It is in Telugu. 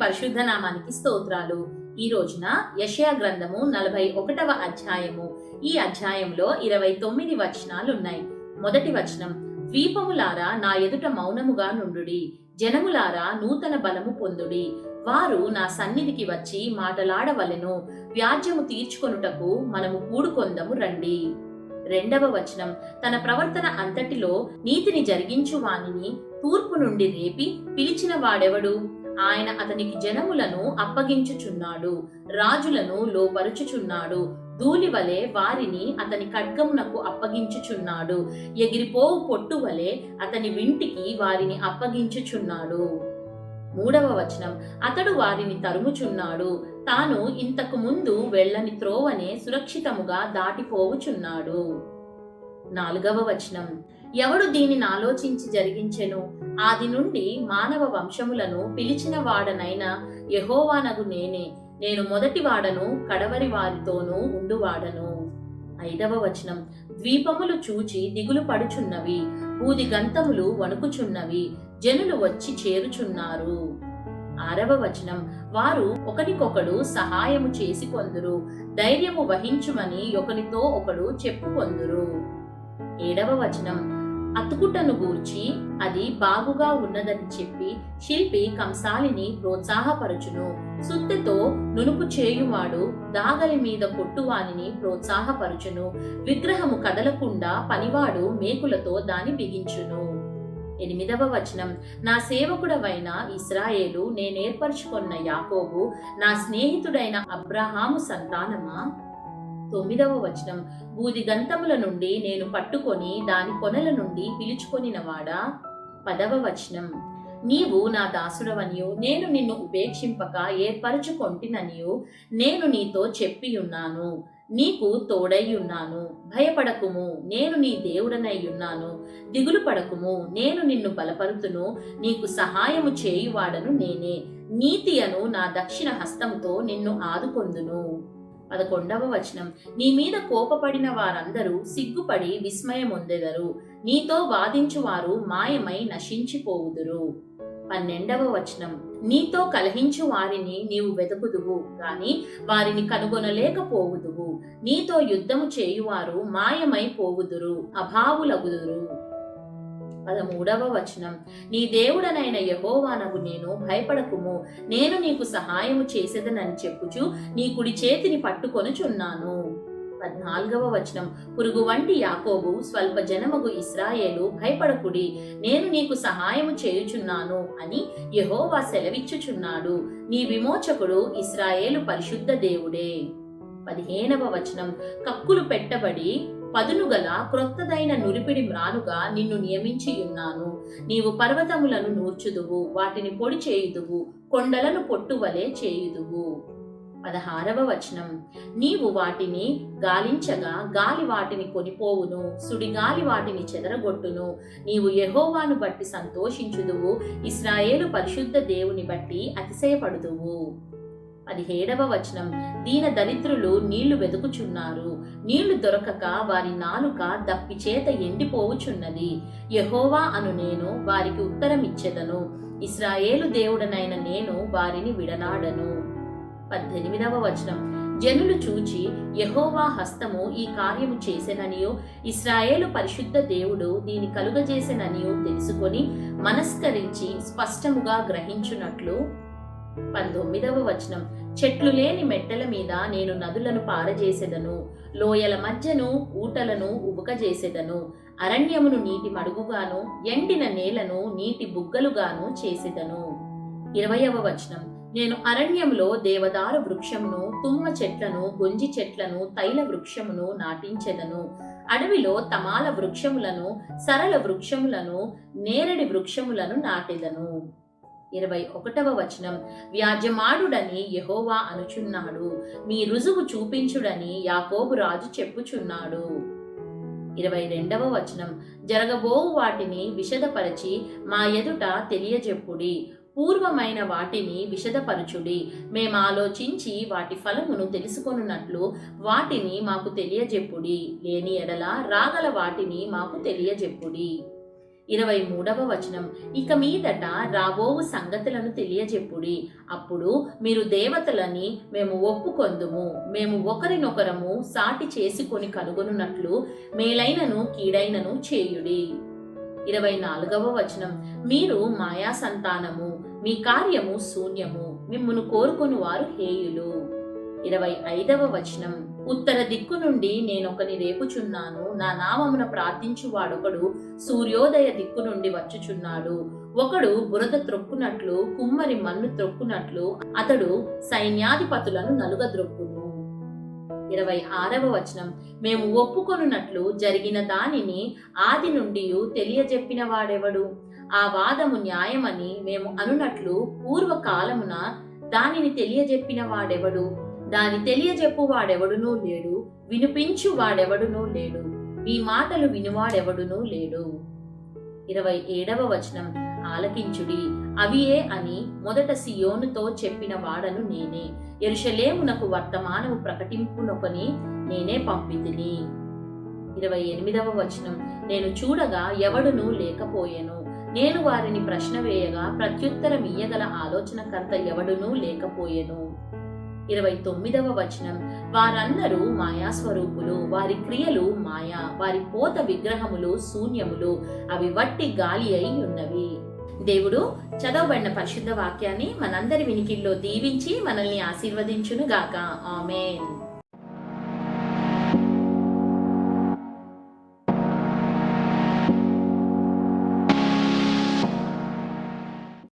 పరిశుద్ధ నామానికి స్తోత్రాలు. ఈ రోజున యెషయా గ్రంథము 41వ అధ్యాయము. ఈ అధ్యాయంలో 29 వచనాలున్నాయి. మొదటి వచనం, ద్వీపములారా నా ఎదుట మౌనముగా నుండుడి, జనములారా నూతన బలము పొందుడి. వారు నా సన్నిధికి వచ్చి మాటలాడవలెను, వ్యాజ్యము తీర్చుకొనుటకు మనము కూడుకొందము రండి. రెండవ వచనం, తన ప్రవర్తన అంతటిలో నీతిని జరిగించు వానిని తూర్పు నుండి రేపి పిలిచిన వాడెవడు? ఆయన అతనికి జనములను అప్పగించుచున్నాడు, రాజులను లోపరుచుచున్నాడు. ధూళివలే వారిని అతని ఖడ్గమునకు అప్పగించుచున్నాడు, ఎగిరిపోవు పొట్టు వలె అతని వింటికి వారిని అప్పగించుచున్నాడు. మూడవ వచనం, అతడు వారిని తరుముచున్నాడు, తాను ఇంతకు ముందు వెళ్ళని త్రోవనే సురక్షితముగా దాటిపోవుచున్నాడు. నాలుగవ వచనం, ఎవడు దీనిని ఆలోచించి జరిగించెను? ఆది నుండి మానవ వంశములను పిలిచిన వాడనైన యెహోవానగు నేనే. నేను మొదటి వాడను, కడవరి వారితోనూ ఉండువాడను. ఐదవ వచనం, ద్వీపములు చూచి దిగులు పడుచున్నవి, బూది గంతములు వణుకుచున్నవి, జనులు వచ్చి చేరుచున్నారు. ఆరవ వచనం, వారు ఒకనికొకడు సహాయము చేసి కొందురు, ధైర్యము వహించుమని ఒకనితో ఒకడు చెప్పుకొందురు. ఏడవ వచనం, అతుకుటను గూర్చి అది బాగుగా ఉన్నదని చెప్పి శిల్పి కంసాలిని ప్రోత్సాహపరచును. సుత్తెతో నునుపు చేయువాడు దాగలి మీద కొట్టువానిని ప్రోత్సాహపరచును. విగ్రహము కదలకుండా పనివాడు మేకులతో దాని బిగించును. ఎనిమిదవ వచనం, నా సేవకుడవైన ఇశ్రాయేలు, నేనేర్పరచుకొన్న యాకోబు, నా స్నేహితుడైన అబ్రహాము సంతానమా. తొమ్మిదవ వచనం, బూది గంతముల నుండి నేను పట్టుకొని దాని కొనల నుండి పిలుచుకొనినవాడా. పదవ వచనం, నీవు నా దాసుడవనియు నేను నిన్ను ఉపేక్షింపక ఏర్పరచుకొంటిననియు నేను నీతో చెప్పియున్నాను. నీకు తోడైయున్నాను, భయపడకుము, నేను నీ దేవుడనైయున్నాను. దిగులు పడకుము, నేను నిన్ను బలపరుతును, నీకు సహాయము చేయువాడను నేనే. నీతి అను నా దక్షిణ హస్తముతో నిన్ను ఆదుకొందును. 11వ వచనం, నీ మీద కోపపడిన వారందరూ సిగ్గుపడి విస్మయమొందెదరు, నీతో వాదించువారు మాయమై నశించిపోవుదురు. 12వ వచనం, నీతో కలహించు వారిని నీవు వెతుకుదువు గాని వారిని కనుగొనలేకపోవుదువు. నీతో యుద్ధము చేయువారు మాయమై పోవుదురు, అభావులగుదురు. 13వ వచనం, నీ దేవుడనైన యెహోవానగు నేను, భయపడకుము, నేను నీకు సహాయము చేసేదనని చెప్పుచు నీ కుడి చేతిని పట్టుకొనుచున్నాను. 14వ వచనం, పురుగు వంటి యాకోబు, స్వల్ప జనమగు ఇశ్రాయేలు, భయపడకుడి, నేను నీకు సహాయము చేయుచున్నాను అని యెహోవా సెలవిచ్చుచున్నాడు. నీ విమోచకుడు ఇశ్రాయేలు పరిశుద్ధ దేవుడే. 15వ వచనం, కక్కులు పెట్టబడి పదునుగల క్రొత్తదైన నురిపిడి మ్రానుగా నిన్ను నియమించి ఉన్నాను. నీవు పర్వతములను నూర్చుదువు, వాటిని పొడి చేయుదువు, కొండలను పొట్టువలే చేయుదువు. 16వ వచనం, నీవు వాటిని గాలించగా గాలి వాటిని కొనిపోవును, సుడిగాలి వాటిని చెదరగొట్టును. నీవు యెహోవాను బట్టి సంతోషించుదువు, ఇశ్రాయేలు పరిశుద్ధ దేవుని బట్టి అతిశయపడుదువు. 17వ వచనం, దీన దరిద్రులు నీళ్లు వెదుకుచున్నారు, నీళ్లు దొరకక వారి నాలుక దప్పిచేత ఎండిపోవుచున్నది. యెహోవా అను నేను వారికి ఉత్తరమిచ్చెదను, ఇశ్రాయేలు దేవుడనైన నేను వారిని విడనాడను. 18వ వచనం, జనులు చూచి యెహోవా హస్తము ఈ కార్యము చేసెననియో, ఇశ్రాయేలు పరిశుద్ధ దేవుడు దీని కలుగజేసెననియో తెలుసుకొని మనస్కరించి స్పష్టముగా గ్రహించునట్లు. 19వ వచనం, చెట్లు లేని మెట్టల మీద నేను నదులను పారజేసెదను, లోయల మధ్యను ఊటలను ఉబుకజేసెదను. అరణ్యమును నీటి మడుగుగాను, ఎండిన నేలను నీటి బుగ్గలుగాను చేసెదను. 20వ వచనం, నేను అరణ్యంలో దేవదారు వృక్షమును, తుమ్మ చెట్లను, గొంజి చెట్లను, తైల వృక్షమును నాటించెదను. అడవిలో తమాల వృక్షములను, సరళ వృక్షములను, నేరడి వృక్షములను నాటెదను. 21వ వచనం, వ్యాజ్యమాడుడని యెహోవా అనుచున్నాడు, మీ రుజువు చూపించుడని యాకోబు రాజు చెప్పుచున్నాడు. 22వ వచనం, జరగబోవు వాటిని విషదపరచి మా ఎదుట తెలియజెప్పుడి, పూర్వమైన వాటిని విషదపరచుడి. మేమాలోచించి వాటి ఫలమును తెలుసుకొనున్నట్లు వాటిని మాకు తెలియజెప్పుడి, లేని ఎడల రాగల వాటిని మాకు తెలియజెప్పుడి. 23వ వచనం, ఇక మీదట రాబోవు సంగతులను తెలియజెప్పుడి, అప్పుడు మీరు దేవతలని మేము ఒప్పుకొందుము, మేము ఒకరినొకరము సాటి చేసుకొని కనుగొనున్నట్లు మేలైనను కీడైనను చేయుడి. 24వ వచనం, మీరు మాయా సంతానము, మీ కార్యము శూన్యము, మిమ్మును కోరుకొని వారు హేయులు. 25వ వచనం, ఉత్తర దిక్కు నుండి నేనొకని రేపుచున్నాను, నా నామమున ప్రార్థించు వాడొకడు సూర్యోదయ దిక్కు నుండి వచ్చుచున్నాడు, ఒకడు బురద త్రొక్కునట్లు కుమ్మరి మన్ను త్రొక్కునట్లు అతడు సైన్యాధిపతులను నలుగద్రొక్కును. 26వ వచనం, మేము ఒప్పుకొనున్నట్లు జరిగిన దానిని ఆది నుండి తెలియజెప్పిన వాడెవడు, ఆ వాదము న్యాయమని మేము అనునట్లు పూర్వకాలమున దానిని తెలియజెప్పిన వాడెవడు, దాని తెలియజెప్పు వాడెవడునూ లేడు, వినిపించు వాడెవడునూ లేడు, మీ మాటలు వినువాడెవడునూ లేడు. 27వ వచనం, ఆలకించుడి, అవియే అని మొదట సియోనుతో చెప్పిన వాడను నేనే, యెరూషలేమునకు వర్తమానము ప్రకటింపునొకని నేనే పంపితిని. 28వ వచనం, నేను చూడగా ఎవడునూ లేకపోయెను, నేను వారిని ప్రశ్న వేయగా ప్రత్యుత్తరమియ్యగల ఆలోచనకర్త ఎవడునూ లేకపోయెను. 29వ వచనం, వారందరూ మాయాస్వరూపులు, వారి క్రియలు మాయా, వారి పోత విగ్రహములు శూన్యములు, అవి వట్టి గాలి అయి ఉన్నవి. దేవుడు చదవబడిన పరిశుద్ధ వాక్యాన్ని మనందరి వినికిల్లో దీవించి మనల్ని ఆశీర్వదించును గాక. ఆమేన్.